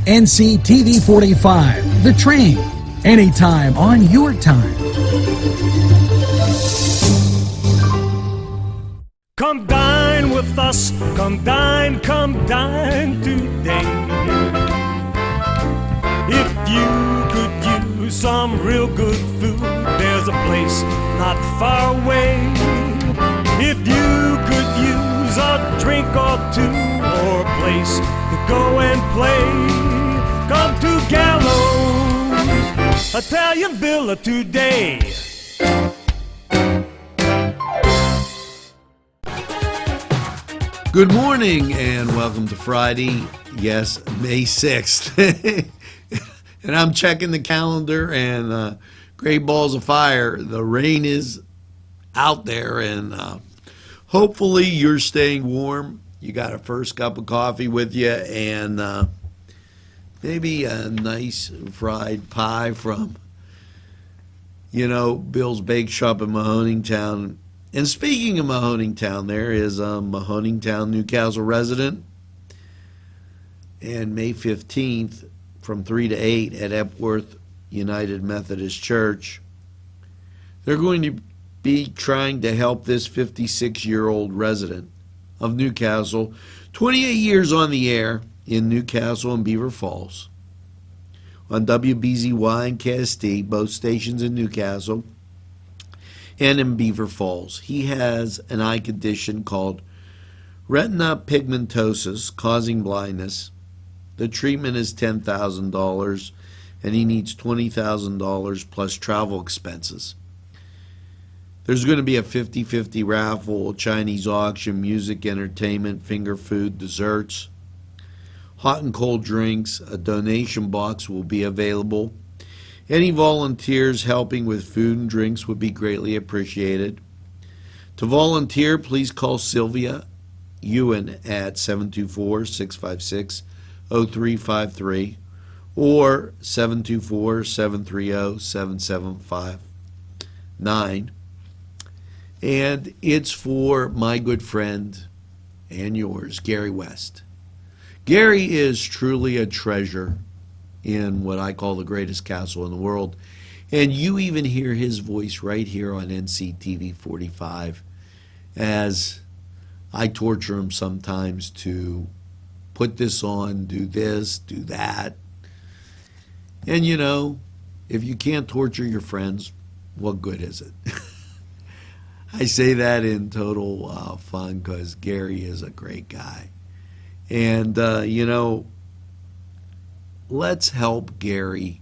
NCTV45, The Train, anytime on your time. Come dine with us, come dine today. If you could use some real good food, there's a place not far away. If you could use a drink or two, or a place to go and play, come to Gallows Italian Villa today. Good morning and welcome to Friday, yes, May 6th. And I'm checking the calendar and great balls of fire. The rain is out there and hopefully you're staying warm. You got a first cup of coffee with you and maybe a nice fried pie from, Bill's Bake Shop in Mahoningtown. And speaking of Mahoningtown, there is a Mahoningtown, Newcastle resident. And May 15th, from 3 to 8 at Epworth United Methodist Church, they're going to be trying to help this 56-year-old resident of Newcastle, 28 years on the air in Newcastle and Beaver Falls, on WBZY and KST, both stations in Newcastle and in Beaver Falls. He has an eye condition called retina pigmentosus, causing blindness. The treatment is $10,000, and he needs $20,000 plus travel expenses. There's going to be a 50-50 raffle, Chinese auction, music, entertainment, finger food, desserts, hot and cold drinks. A donation box will be available. Any volunteers helping with food and drinks would be greatly appreciated. To volunteer, please call Sylvia Ewan at 724-656-0353 or 724-730-7759. And it's for my good friend and yours, Gary West. Gary is truly a treasure in what I call the greatest castle in the world. And you even hear his voice right here on NCTV45 as I torture him sometimes to put this on, do this, do that. And if you can't torture your friends, what good is it? I say that in total fun because Gary is a great guy. And, let's help Gary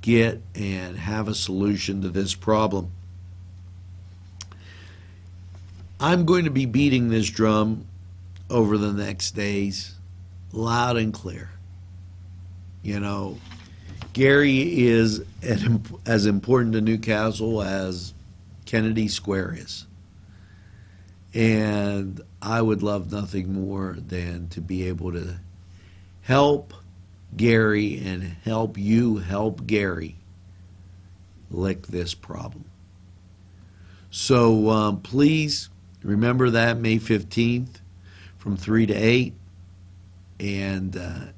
get and have a solution to this problem. I'm going to be beating this drum over the next days, loud and clear. Gary is as important to Newcastle as Kennedy Square is. And I would love nothing more than to be able to help Gary and help you help Gary lick this problem. So please remember that May 15th from 3 to 8. And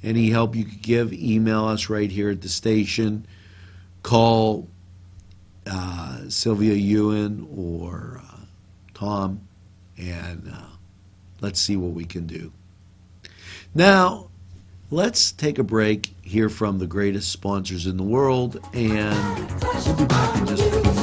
any help you could give, email us right here at the station. Call Sylvia Ewan or Tom, and let's see what we can do. Now, let's take a break, hear from the greatest sponsors in the world, and we'll be back in just a few minutes.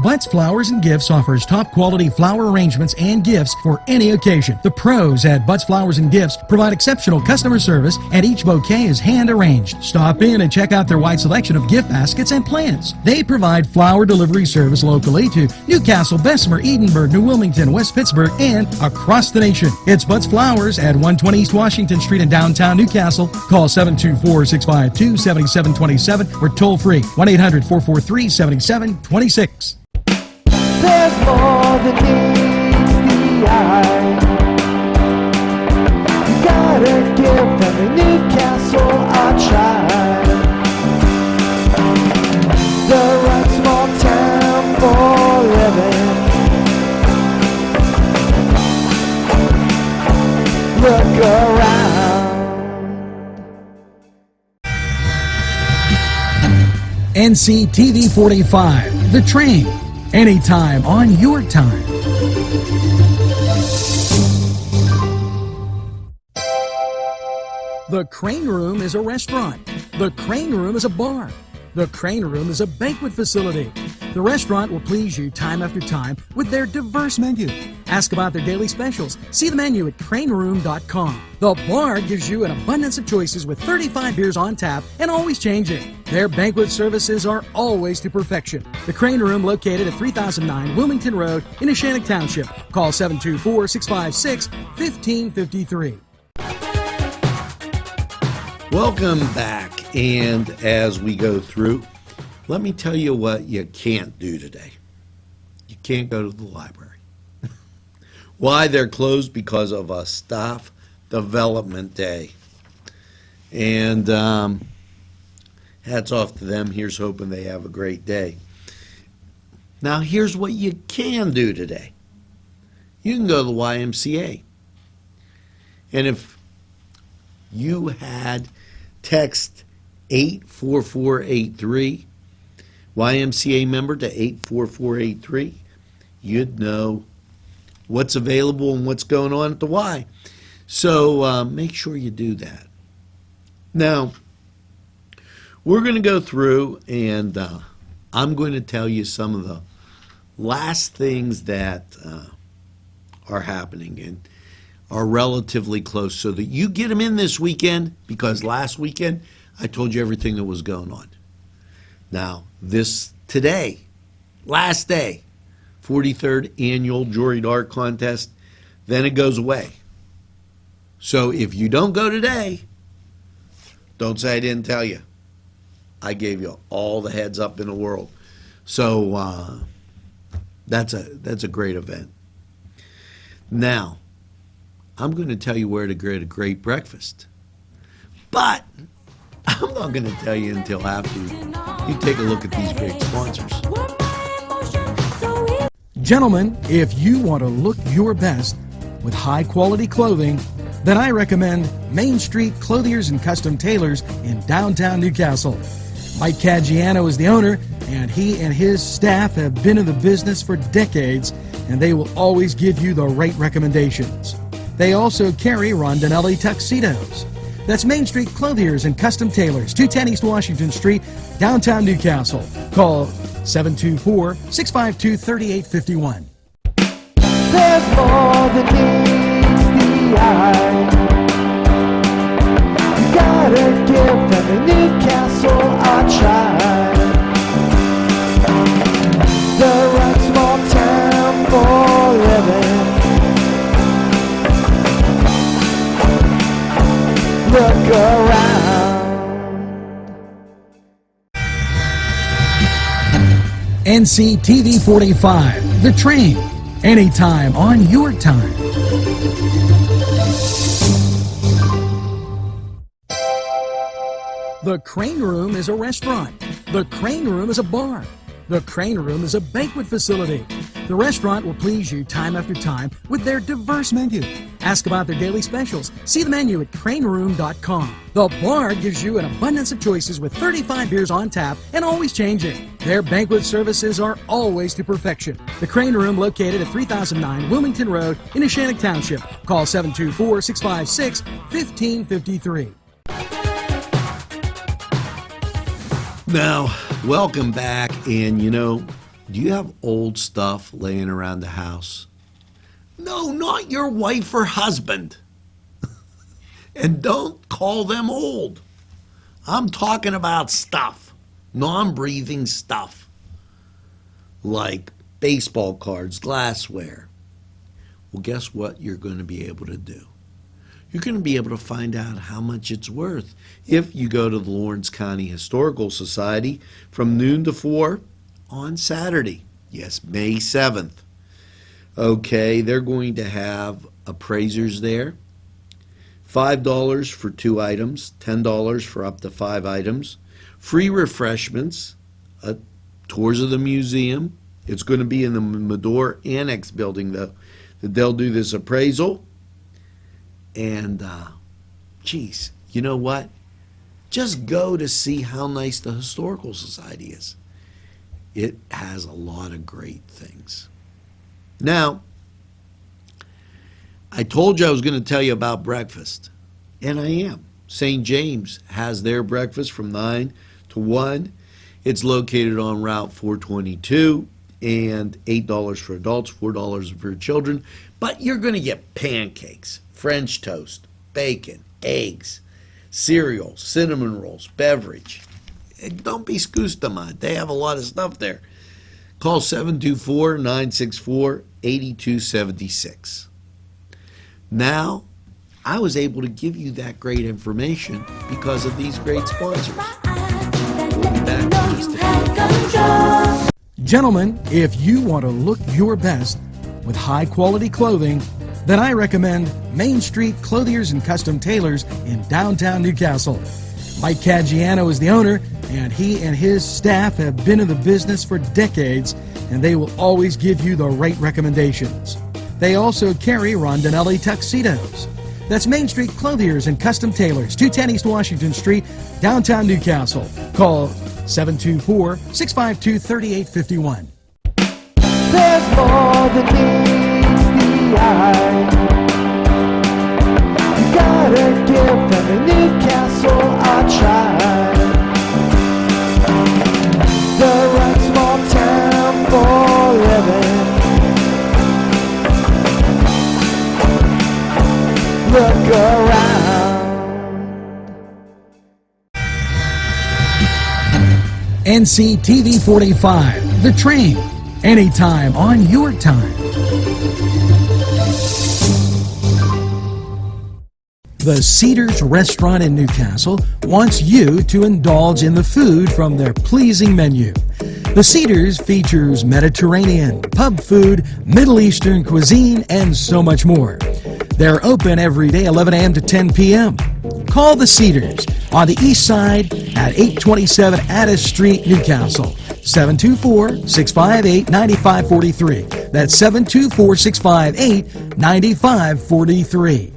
Butts Flowers and Gifts offers top quality flower arrangements and gifts for any occasion. The pros at Butts Flowers and Gifts provide exceptional customer service, and each bouquet is hand arranged. Stop in and check out their wide selection of gift baskets and plants. They provide flower delivery service locally to Newcastle, Bessemer, Edinburgh, New Wilmington, West Pittsburgh, and across the nation. It's Butts Flowers at 120 East Washington Street in downtown Newcastle. Call 724-652-7727 or toll free 1-800-443-7726. There's more than meets the eye. You gotta give them a Newcastle a try. The right small town for living. Look around. NCTV45, The Train, anytime on your time. The Crane Room is a restaurant. The Crane Room is a bar. The Crane Room is a banquet facility. The restaurant will please you time after time with their diverse menu. Ask about their daily specials. See the menu at craneroom.com. The bar gives you an abundance of choices with 35 beers on tap and always changing. Their banquet services are always to perfection. The Crane Room, located at 3009 Wilmington Road in Ashannock Township. Call 724-656-1553. Welcome back, and as we go through, let me tell you what you can't do today. You can't go to the library. Why? They're closed because of a staff development day. And hats off to them. Here's hoping they have a great day. Now, here's what you can do today. You can go to the YMCA. And if you had text 84483, YMCA member, to 84483, you'd know what's available and what's going on at the Y. So make sure you do that. Now, we're going to go through, and I'm going to tell you some of the last things that are happening and are relatively close, so that you get them in this weekend, because last weekend I told you everything that was going on. Now, today, last day, 43rd annual Jewelry Art Contest, then it goes away. So if you don't go today, don't say I didn't tell you. I gave you all the heads up in the world. So that's a great event. Now, I'm going to tell you where to get a great breakfast. But I'm not going to tell you until after you take a look at these great sponsors. Gentlemen, if you want to look your best with high-quality clothing, then I recommend Main Street Clothiers and Custom Tailors in downtown Newcastle. Mike Caggiano is the owner, and he and his staff have been in the business for decades, and they will always give you the right recommendations. They also carry Rondinelli tuxedos. That's Main Street Clothiers and Custom Tailors, 210 East Washington Street, downtown Newcastle. Call 724-652-3851. There's more than meets the eye. You gotta give them a Newcastle a try. They're a small town for living. Look around. NCTV45, The Train, anytime on your time. The Crane Room is a restaurant. The Crane Room is a bar. The Crane Room is a banquet facility. The restaurant will please you time after time with their diverse menu. Ask about their daily specials. See the menu at craneroom.com. The bar gives you an abundance of choices with 35 beers on tap and always changing. Their banquet services are always to perfection. The Crane Room, located at 3009 Wilmington Road in Ashannock Township. Call 724-656-1553. Now, welcome back. And do you have old stuff laying around the house? No, not your wife or husband. And don't call them old. I'm talking about stuff, non-breathing stuff, like baseball cards, glassware. Well, guess what you're going to be able to do? You're going to be able to find out how much it's worth if you go to the Lawrence County Historical Society from noon to 4 on Saturday. Yes, May 7th. Okay, they're going to have appraisers there. $5 for 2 items, $10 for up to 5 items. Free refreshments, tours of the museum. It's going to be in the Medore Annex building, though, that they'll do this appraisal. And, geez, you know what? Just go to see how nice the Historical Society is. It has a lot of great things. Now, I told you I was going to tell you about breakfast, and I am. St. James has their breakfast from 9 to 1. It's located on Route 422, and $8 for adults, $4 for children. But you're going to get pancakes, French toast, bacon, eggs, cereal, cinnamon rolls, beverage. And don't be scoostamad. They have a lot of stuff there. Call 724-964-8276. Now, I was able to give you that great information because of these great sponsors. Back in just a few. Gentlemen, if you want to look your best with high-quality clothing, then I recommend Main Street Clothiers and Custom Tailors in downtown Newcastle. Mike Caggiano is the owner, and he and his staff have been in the business for decades, and they will always give you the right recommendations. They also carry Rondinelli tuxedos. That's Main Street Clothiers and Custom Tailors, 210 East Washington Street, downtown Newcastle. Call 724-652-3851. There's more than meets the eye. You gotta give them a Newcastle a try. The right small town for living. Look around. NCTV45, The Train, anytime on your time. The Cedars Restaurant in Newcastle wants you to indulge in the food from their pleasing menu. The Cedars features Mediterranean, pub food, Middle Eastern cuisine, and so much more. They're open every day, 11 a.m. to 10 p.m. Call the Cedars on the east side at 827 Addis Street, Newcastle. 724-658-9543. That's 724-658-9543.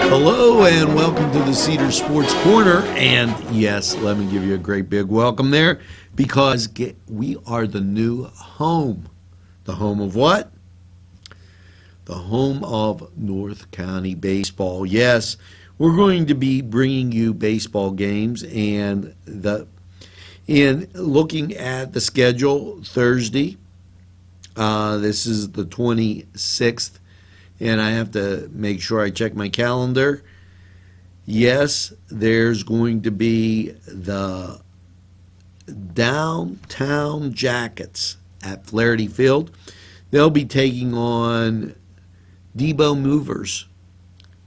Hello and welcome to the Cedar Sports Corner. And yes, let me give you a great big welcome there because we are the new home. The home of what? The home of North County Baseball. Yes, we're going to be bringing you baseball games, and in looking at the schedule Thursday, this is the 26th. And I have to make sure I check my calendar. Yes, there's going to be the Downtown Jackets at Flaherty Field. They'll be taking on Debo Movers.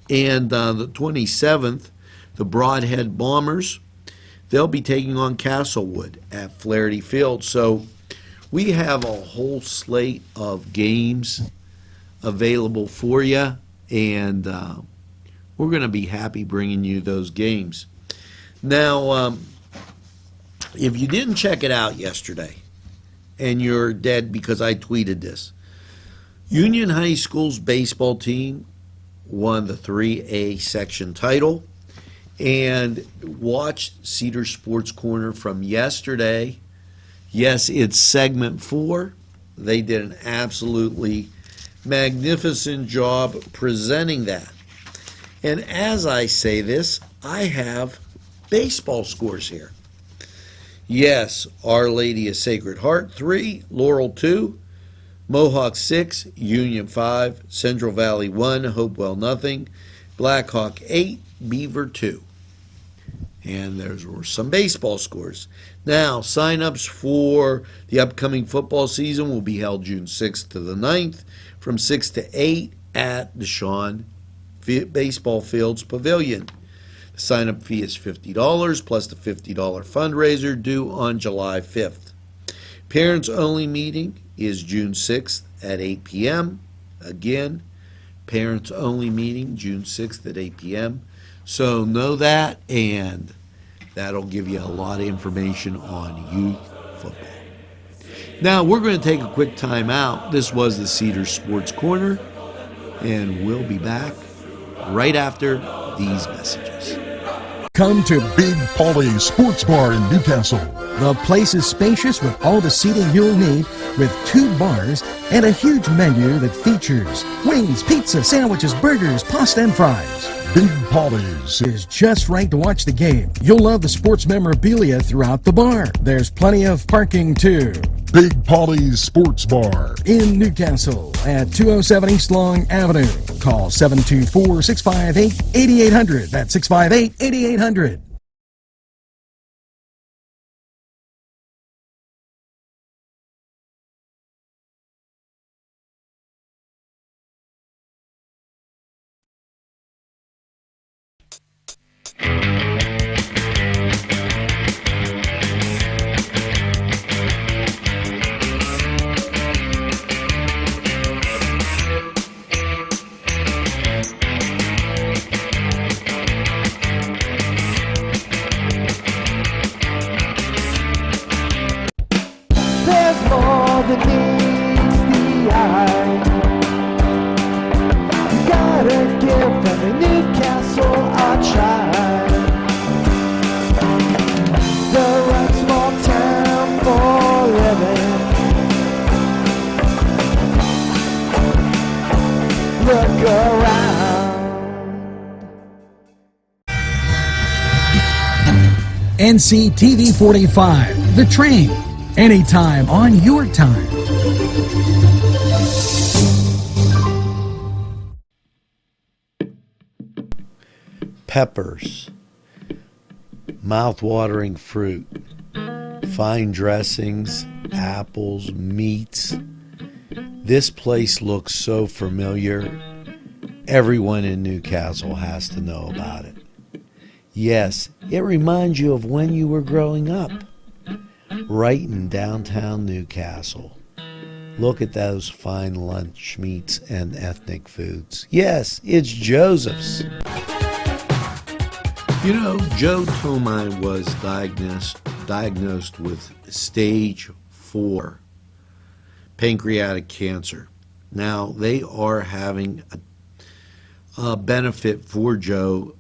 And the 27th, the Broadhead Bombers, they'll be taking on Castlewood at Flaherty Field. So we have a whole slate of games available for you, and we're going to be happy bringing you those games. Now, if you didn't check it out yesterday, and you're dead because I tweeted this, Union High School's baseball team won the 3A section title, and watched Cedar Sports Corner from yesterday. Yes, it's segment 4. They did an absolutely magnificent job presenting that. And as I say this, I have baseball scores here. Yes, Our Lady of Sacred Heart 3, Laurel 2, Mohawk 6, Union 5, Central Valley 1, Hopewell nothing, Blackhawk 8, Beaver 2. And there were some baseball scores. Now, sign-ups for the upcoming football season will be held June 6th to the 9th from 6 to 8 at the Shawn Baseball Fields Pavilion. The sign-up fee is $50 plus the $50 fundraiser due on July 5th. Parents only meeting is June 6th at 8 p.m. Again, parents only meeting June 6th at 8 p.m. So know that, and that'll give you a lot of information on youth football. Now, we're going to take a quick time out. This was the Cedar Sports Corner, and we'll be back right after these messages. Come to Big Polly's Sports Bar in Newcastle. The place is spacious with all the seating you'll need, with 2 bars and a huge menu that features wings, pizza, sandwiches, burgers, pasta, and fries. Big Polly's Is just right to watch the game. You'll love the sports memorabilia throughout the bar. There's plenty of parking too. Big Polly's Sports Bar In Newcastle at 207 East Long Avenue. Call 724-658-8800. That's 658-8800. There's more than meets the eye. You gotta give them Newcastle a try. The right small town for living. Look around. NCTV45, The Train. Anytime on your time. Peppers, mouth-watering fruit, fine dressings, apples, meats. This place looks so familiar. Everyone in Newcastle has to know about it. Yes, it reminds you of when you were growing up, right in downtown Newcastle. Look at those fine lunch meats and ethnic foods. Yes, it's Joseph's. You know, Joe Tomine was diagnosed with stage 4 pancreatic cancer. Now, they are having a benefit for Joe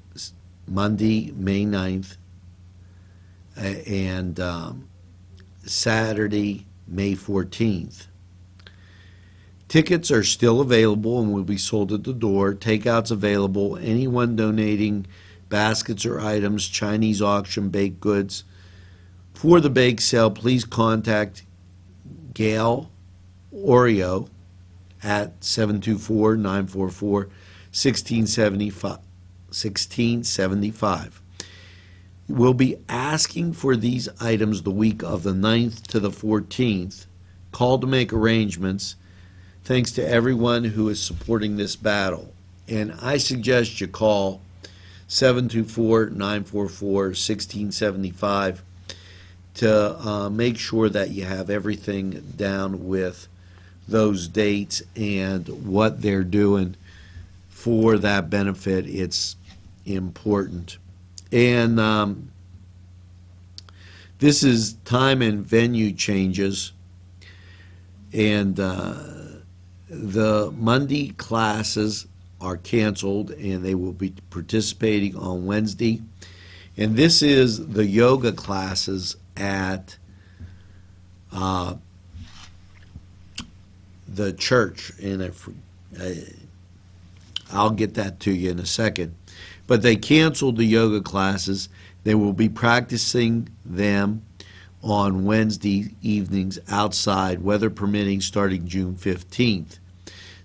Monday, May 9th, and Saturday, May 14th. Tickets are still available and will be sold at the door. Takeouts available. Anyone donating baskets or items, Chinese auction, baked goods for the bake sale, please contact Gail Oreo at 724-944-1675. We'll be asking for these items the week of the 9th to the 14th. Call to make arrangements. Thanks to everyone who is supporting this battle. And I suggest you call 724-944-1675 to make sure that you have everything down with those dates and what they're doing for that benefit. It's important. And this is time and venue changes. And the Monday classes are canceled, and they will be participating on Wednesday. And this is the yoga classes at the church. And I'll get that to you in a second. But they canceled the yoga classes. They will be practicing them on Wednesday evenings outside, weather permitting, starting June 15th.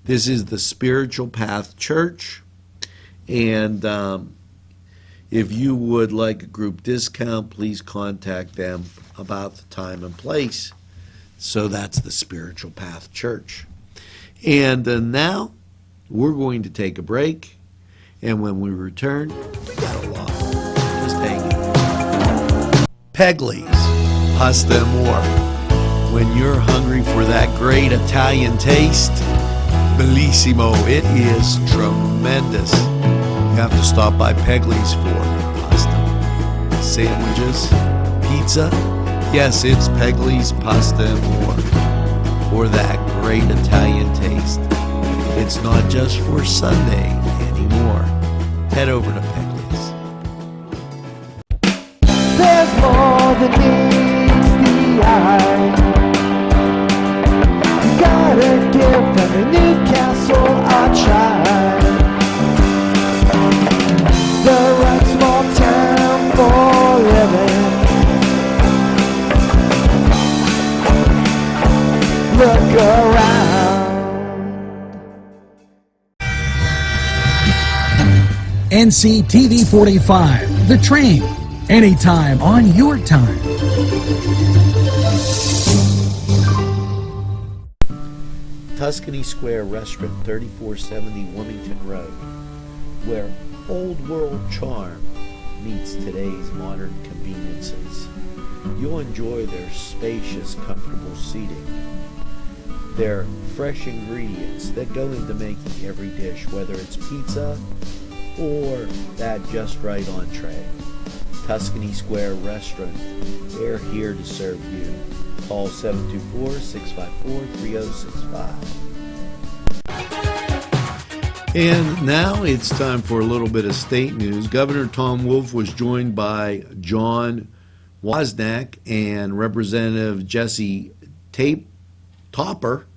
This is the Spiritual Path Church, and if you would like a group discount, please contact them about the time and place. So that's the Spiritual Path Church. And now we're going to take a break, and when we return, we got a lot. Just hang it. Pegley's, Pasta and More. When you're hungry for that great Italian taste, bellissimo, it is tremendous. You have to stop by Pegley's for pasta, sandwiches, pizza. Yes, it's Pegley's Pasta and More for that great Italian taste. It's not just for Sunday anymore. Head over to Pegley's. There's more than meets the eye. Gotta give them a Newcastle a try. The right small town for living. Look around. NCTV45, The Train, anytime on your time. Tuscany Square Restaurant, 3470 Wilmington Road, where old world charm meets today's modern conveniences. You'll enjoy their spacious, comfortable seating, their fresh ingredients that go into making every dish, whether it's pizza or that just right entree. Tuscany Square Restaurant, they're here to serve you. Call 724-654-3065. And now it's time for a little bit of state news. Governor Tom Wolf was joined by John Wozniak and Representative Jesse Topper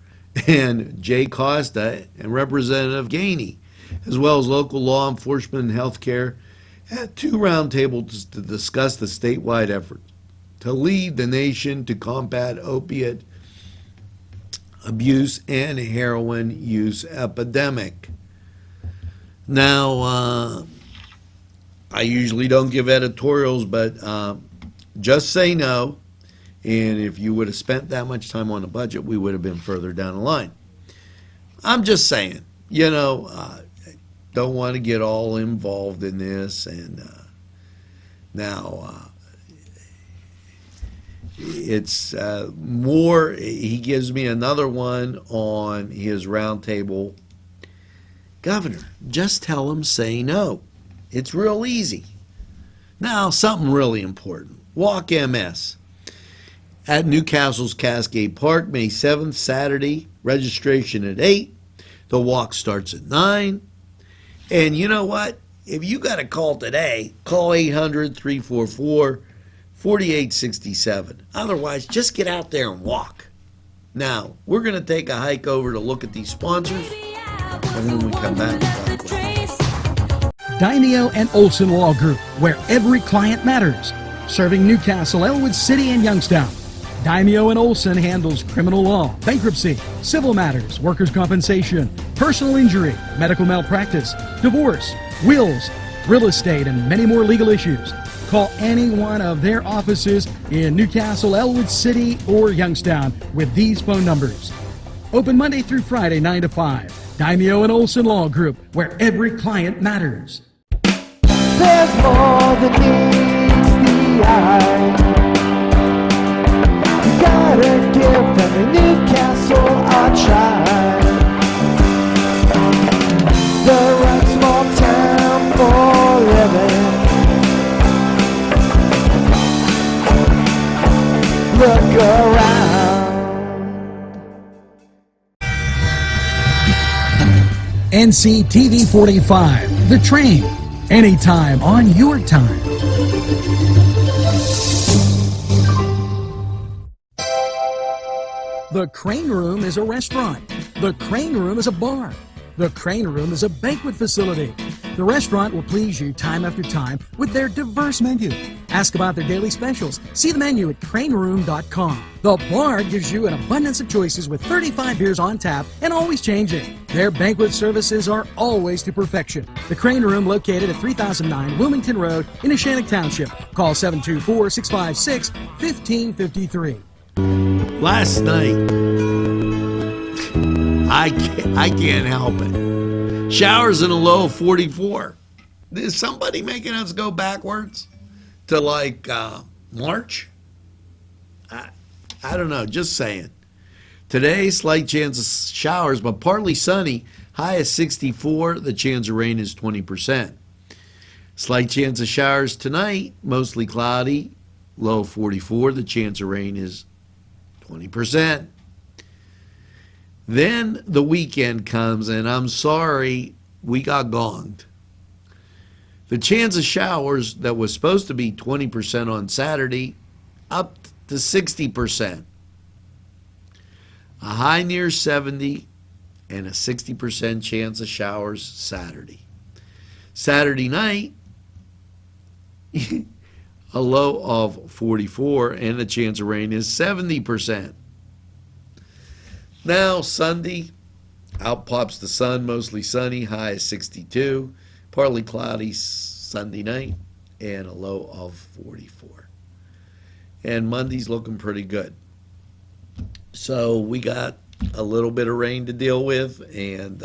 and Jay Costa and Representative Gainey, as well as local law enforcement and healthcare, at two roundtables to discuss the statewide effort to lead the nation to combat opiate abuse and heroin use epidemic. Now, I usually don't give editorials, but just say no. And if you would have spent that much time on the budget, we would have been further down the line. I'm just saying, don't want to get all involved in this. And now it's more, he gives me another one on his roundtable. Governor, just tell him say no. It's real easy. Now, something really important. Walk MS at Newcastle's Cascade Park, May 7th, Saturday. Registration at 8. The walk starts at 9. And you know what? If you got a call today, call 800-344-4867. Otherwise, just get out there and walk. Now, we're going to take a hike over to look at these sponsors. And then we come back and talk about it. Daimio and Olson Law Group, where every client matters. Serving Newcastle, Elwood City, and Youngstown. Daimio and Olson handles criminal law, bankruptcy, civil matters, workers' compensation, personal injury, medical malpractice, divorce, wills, real estate, and many more legal issues. Call any one of their offices in Newcastle, Elwood City, or Youngstown with these phone numbers. Open Monday through Friday, 9 to 5. Daimio and Olson Law Group, where every client matters. There's more than meets the eye. Gotta give them a Newcastle a try. The right small town for living. Look around. NCTV45, The Train, anytime on your time. The Crane Room is a restaurant. The Crane Room is a bar. The Crane Room is a banquet facility. The restaurant will please you time after time with their diverse menu. Ask about their daily specials. See the menu at craneroom.com. The bar gives you an abundance of choices with 35 beers on tap and always changing. Their banquet services are always to perfection. The Crane Room, located at 3009 Wilmington Road in Neshannock Township. Call 724-656-1553. Last night, I can't help it. Showers in a low of 44. Is somebody making us go backwards to like March? I don't know, just saying. Today, slight chance of showers, but partly sunny. High is 64. The chance of rain is 20%. Slight chance of showers tonight, mostly cloudy. Low 44. The chance of rain is 20%. Then the weekend comes, and I'm sorry, we got gonged. The chance of showers that was supposed to be 20% on Saturday, up to 60%. A high near 70 and a 60% chance of showers Saturday. Saturday night, a low of 44 and the chance of rain is 70%. Now Sunday, out pops the sun, mostly sunny, high is 62. Partly cloudy Sunday night and a low of 44. And Monday's looking pretty good. So we got a little bit of rain to deal with, and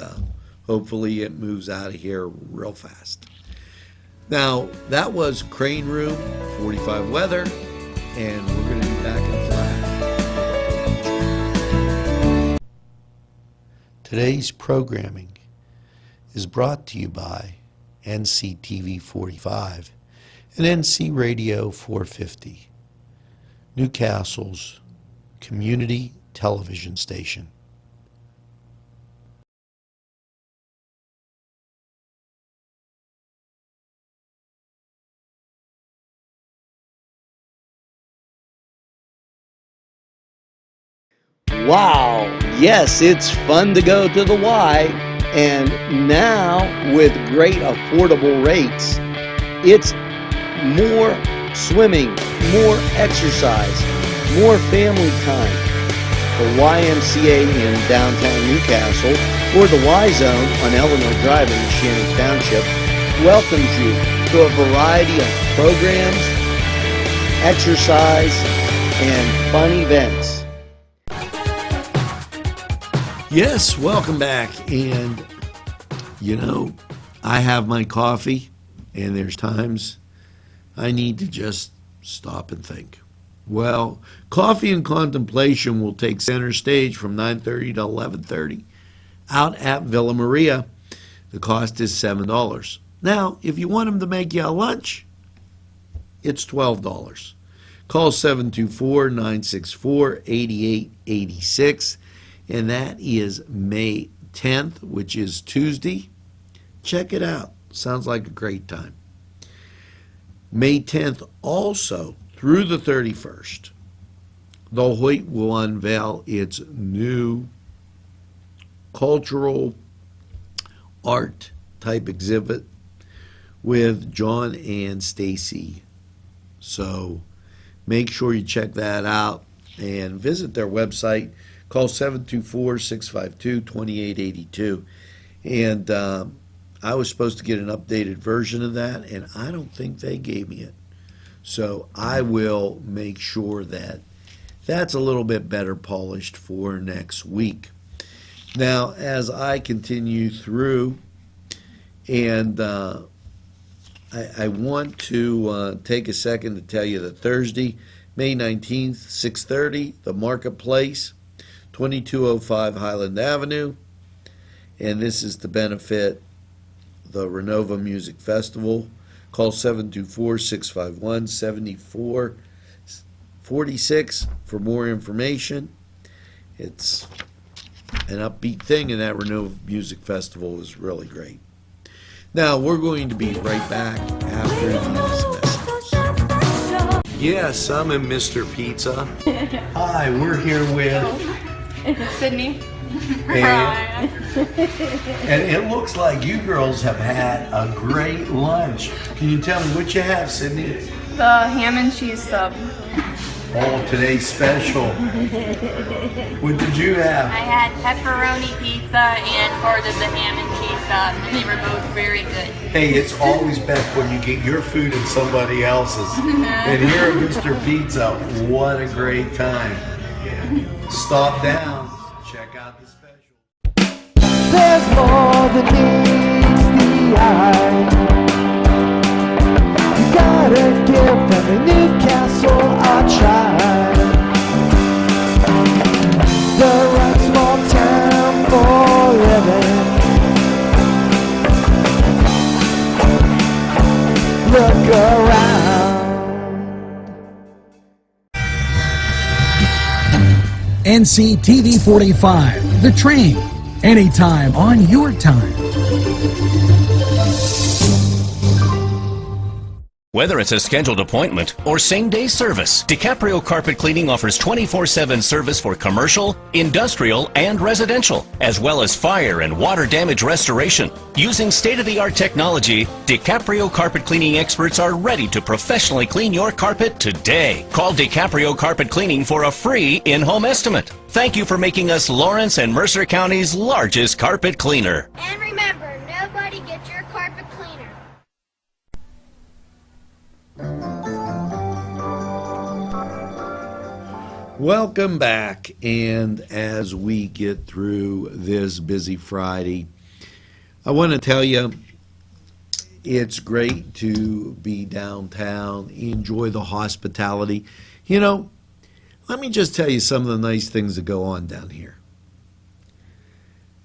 hopefully it moves out of here real fast. Now, that was Crane Room 45 weather, and we're going to be back in flash. Today's programming is brought to you by NCTV45 and NC Radio 450, Newcastle's community television station. Wow, yes, it's fun to go to the Y, and now with great affordable rates, it's more swimming, more exercise, more family time. The YMCA in downtown Newcastle, or the Y Zone on Eleanor Drive in Shannon Township, welcomes you to a variety of programs, exercise, and fun events. Yes, welcome back. And, you know, I have my coffee, and there's times I need to just stop and think. Well, Coffee and Contemplation will take center stage from 9:30 to 11:30 out at Villa Maria. The cost is $7. Now, if you want them to make you a lunch, it's $12. Call 724-964-8886, and that is May 10th, which is Tuesday. Check it out. Sounds like a great time. May 10th also, through the 31st, the Hoyt will unveil its new cultural art type exhibit with John and Stacy. So make sure you check that out and visit their website. Call 724-652-2882. And I was supposed to get an updated version of that, and I don't think they gave me it. So I will make sure that that's a little bit better polished for next week. Now, as I continue through, and I want to take a second to tell you that Thursday, May 19th, 6:30, the Marketplace, 2205 Highland Avenue, and this is to benefit the Renova Music Festival. Call 724-651-7446 for more information. It's an upbeat thing, and that Renova Music Festival is really great. Now, we're going to be right back after these messages. Yes, I'm in Mr. Pizza. Hi, we're here with Sydney. And it looks like you girls have had a great lunch. Can you tell me what you have, Sydney? The ham and cheese sub. Oh, today's special. What did you have? I had pepperoni pizza and part of the ham and cheese sub, and they were both very good. Hey, it's always best when you get your food and somebody else's. And here at Mr. Pizza, what a great time. Stop down. Check out the special. There's more than meets the eye. You gotta give them a Newcastle a try. NCTV45, The Train, anytime on your time. Whether it's a scheduled appointment or same-day service, DiCaprio Carpet Cleaning offers 24/7 service for commercial, industrial, and residential, as well as fire and water damage restoration. Using state-of-the-art technology, DiCaprio Carpet Cleaning experts are ready to professionally clean your carpet today. Call DiCaprio Carpet Cleaning for a free in-home estimate. Thank you for making us Lawrence and Mercer County's largest carpet cleaner. And remember, nobody gets your carpet cleaner. Welcome back, and as we get through this busy Friday, I want to tell you it's great to be downtown, enjoy the hospitality. You know, let me just tell you some of the nice things that go on down here.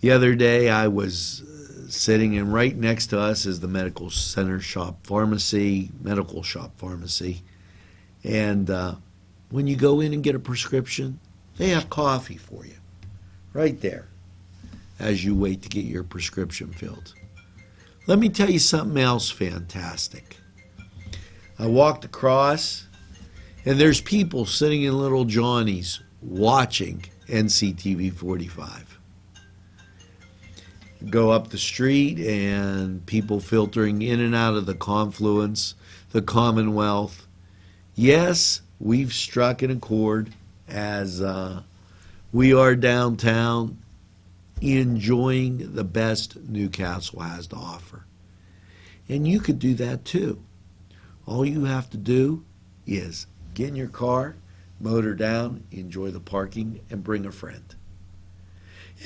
The other day I was sitting, and right next to us is the medical center shop pharmacy, medical shop pharmacy, and when you go in and get a prescription, they have coffee for you right there as you wait to get your prescription filled. Let me tell you something else fantastic. I walked across, and there's people sitting in little Johnnies watching NCTV45. Go up the street, and people filtering in and out of the Confluence, the Commonwealth. Yes, we've struck an accord as we are downtown enjoying the best Newcastle has to offer. And you could do that too. All you have to do is get in your car, motor down, enjoy the parking, and bring a friend.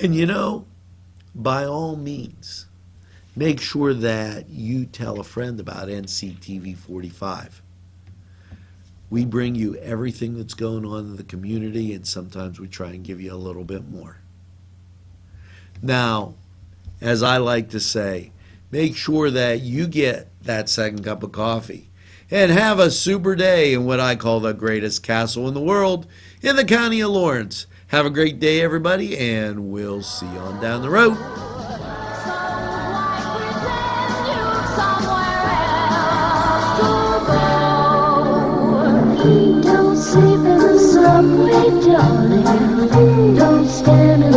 And you know, by all means, make sure that you tell a friend about NCTV45. We bring you everything that's going on in the community, and sometimes we try and give you a little bit more. Now, as I like to say, make sure that you get that second cup of coffee and have a super day in what I call the greatest castle in the world in the county of Lawrence. Have a great day, everybody, and we'll see you on down the road. Don't sleep in the subway, darling. Don't stand